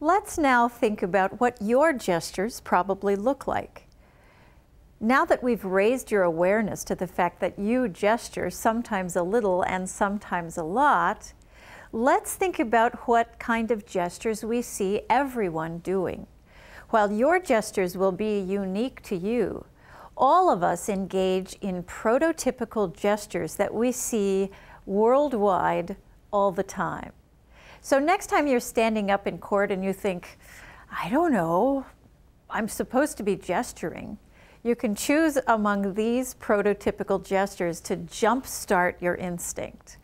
Let's now think about what your gestures probably look like. Now that we've raised your awareness to the fact that you gesture sometimes a little and sometimes a lot, let's think about what kind of gestures we see everyone doing. While your gestures will be unique to you, all of us engage in prototypical gestures that we see worldwide all the time. So next time you're standing up in court and you think, I don't know, I'm supposed to be gesturing, you can choose among these prototypical gestures to jumpstart your instinct.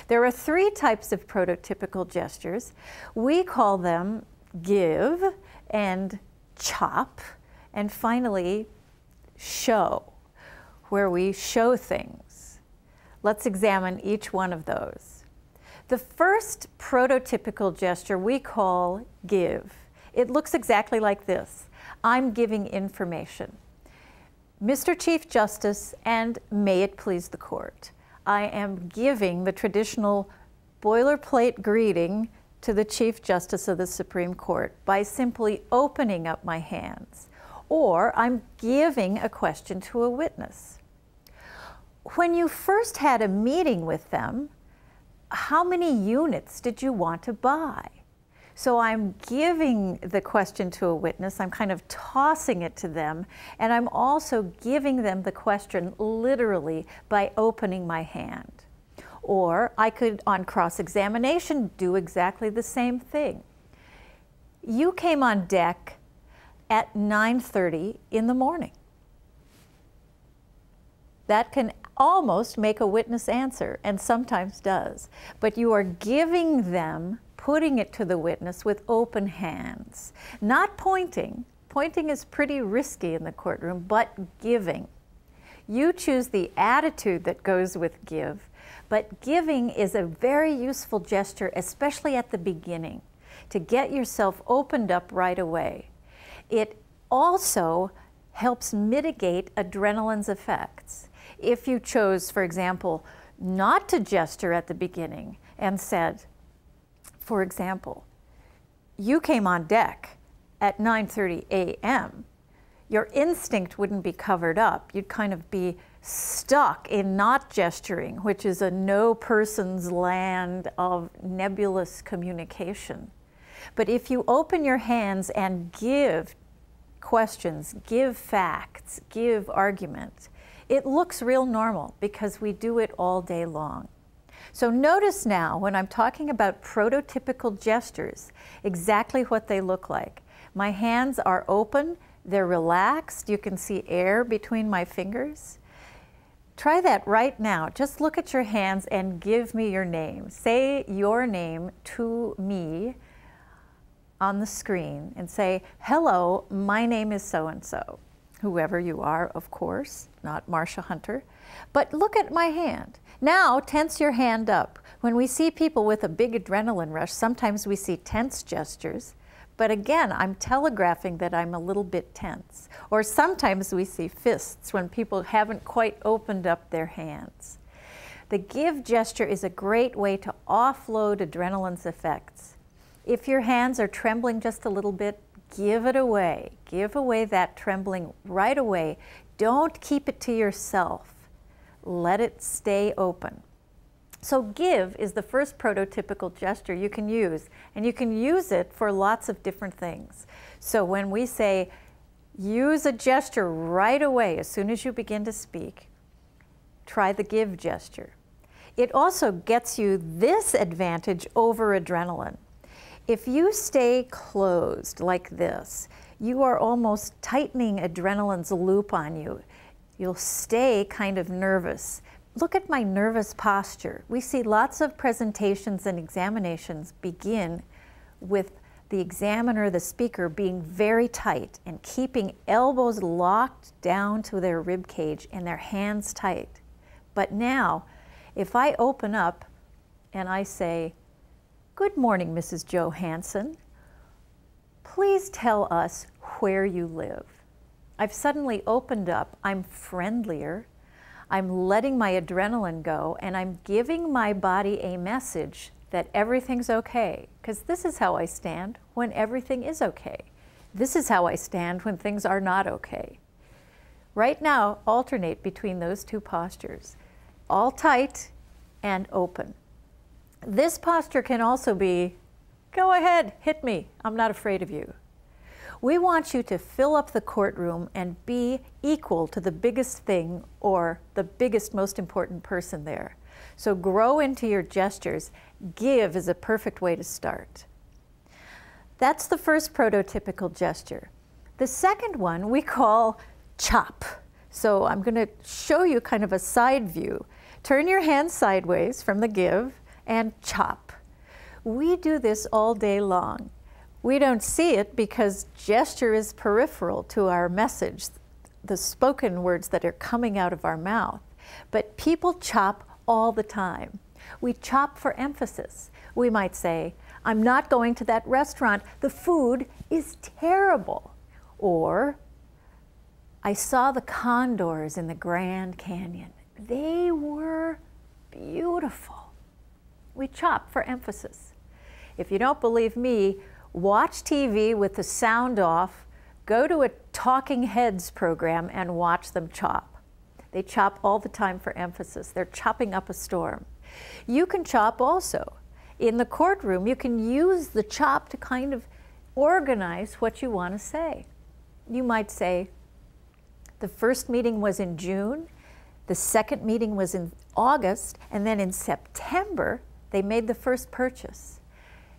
There are 3 types of prototypical gestures. We call them give and chop, and finally show, where we show things. Let's examine each one of those. The first prototypical gesture we call give. It looks exactly like this. I'm giving information. Mr. Chief Justice, and may it please the court, I am giving the traditional boilerplate greeting to the Chief Justice of the Supreme Court by simply opening up my hands, or I'm giving a question to a witness. When you first had a meeting with them, how many units did you want to buy? So I'm giving the question to a witness, I'm kind of tossing it to them, and I'm also giving them the question literally by opening my hand. Or I could, on cross-examination, do exactly the same thing. You came on deck at 9:30 in the morning. That can almost make a witness answer, and sometimes does. But you are giving them, putting it to the witness with open hands. Not pointing. Pointing is pretty risky in the courtroom, but giving. You choose the attitude that goes with give, but giving is a very useful gesture, especially at the beginning, to get yourself opened up right away. It also helps mitigate adrenaline's effects. If you chose, for example, not to gesture at the beginning and said, for example, you came on deck at 9:30 a.m., your instinct wouldn't be covered up. You'd kind of be stuck in not gesturing, which is a no person's land of nebulous communication. But if you open your hands and give questions, give facts, give argument, it looks real normal because we do it all day long. So notice now when I'm talking about prototypical gestures, exactly what they look like. My hands are open, they're relaxed, you can see air between my fingers. Try that right now. Just look at your hands and give me your name. Say your name to me on the screen and say, hello, my name is so-and-so. Whoever you are, of course, not Marsha Hunter. But look at my hand. Now tense your hand up. When we see people with a big adrenaline rush, sometimes we see tense gestures. But again, I'm telegraphing that I'm a little bit tense. Or sometimes we see fists when people haven't quite opened up their hands. The give gesture is a great way to offload adrenaline's effects. If your hands are trembling just a little bit, give it away. Give away that trembling right away. Don't keep it to yourself. Let it stay open. So give is the first prototypical gesture you can use, and you can use it for lots of different things. So when we say, use a gesture right away as soon as you begin to speak, try the give gesture. It also gets you this advantage over adrenaline. If you stay closed like this, you are almost tightening adrenaline's loop on you. You'll stay kind of nervous. Look at my nervous posture. We see lots of presentations and examinations begin with the examiner, the speaker, being very tight and keeping elbows locked down to their rib cage and their hands tight. But now, if I open up and I say, good morning, Mrs. Johansson. Please tell us where you live. I've suddenly opened up. I'm friendlier. I'm letting my adrenaline go, and I'm giving my body a message that everything's okay, because this is how I stand when everything is okay. This is how I stand when things are not okay. Right now, alternate between those two postures, all tight and open. This posture can also be, go ahead, hit me, I'm not afraid of you. We want you to fill up the courtroom and be equal to the biggest thing or the biggest, most important person there. So grow into your gestures. Give is a perfect way to start. That's the first prototypical gesture. The second one we call chop. So I'm going to show you kind of a side view. Turn your hands sideways from the give and chop. We do this all day long. We don't see it because gesture is peripheral to our message, the spoken words that are coming out of our mouth. But people chop all the time. We chop for emphasis. We might say, I'm not going to that restaurant. The food is terrible. Or, I saw the condors in the Grand Canyon. They were beautiful. We chop for emphasis. If you don't believe me, watch TV with the sound off, go to a Talking Heads program and watch them chop. They chop all the time for emphasis. They're chopping up a storm. You can chop also. In the courtroom, you can use the chop to kind of organize what you want to say. You might say, the first meeting was in June, the second meeting was in August, and then in September, they made the first purchase.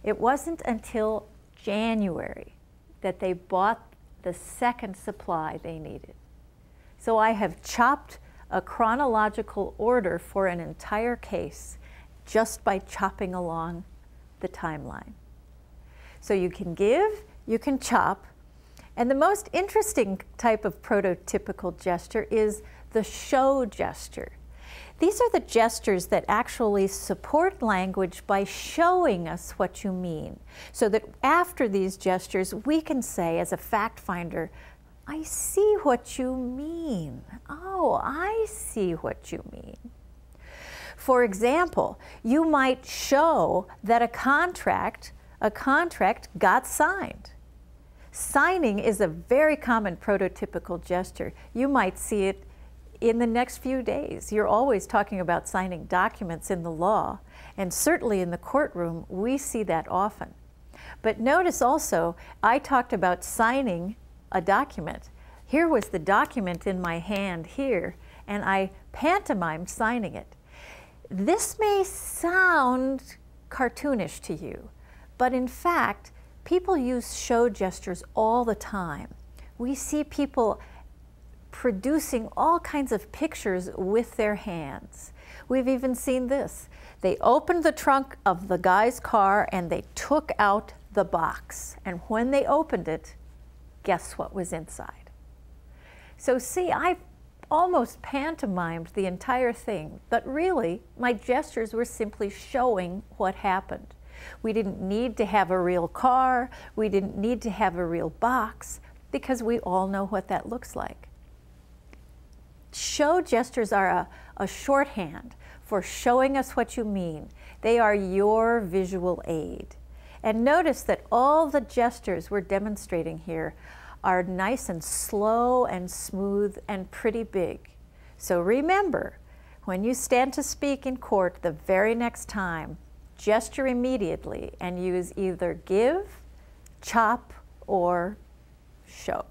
It wasn't until January that they bought the second supply they needed. So I have chopped a chronological order for an entire case just by chopping along the timeline. So you can give, you can chop, and the most interesting type of prototypical gesture is the show gesture. These are the gestures that actually support language by showing us what you mean, so that after these gestures, we can say as a fact finder, I see what you mean. Oh, I see what you mean. For example, you might show that a contract got signed. Signing is a very common prototypical gesture. You might see it in the next few days. You're always talking about signing documents in the law, and certainly in the courtroom, we see that often. But notice also, I talked about signing a document. Here was the document in my hand here, and I pantomimed signing it. This may sound cartoonish to you, but in fact, people use show gestures all the time. We see people producing all kinds of pictures with their hands. We've even seen this. They opened the trunk of the guy's car and they took out the box. And when they opened it, guess what was inside? So see, I've almost pantomimed the entire thing, but really my gestures were simply showing what happened. We didn't need to have a real car, we didn't need to have a real box, because we all know what that looks like. Show gestures are a shorthand for showing us what you mean. They are your visual aid. And notice that all the gestures we're demonstrating here are nice and slow and smooth and pretty big. So remember, when you stand to speak in court the very next time, gesture immediately and use either give, chop, or show.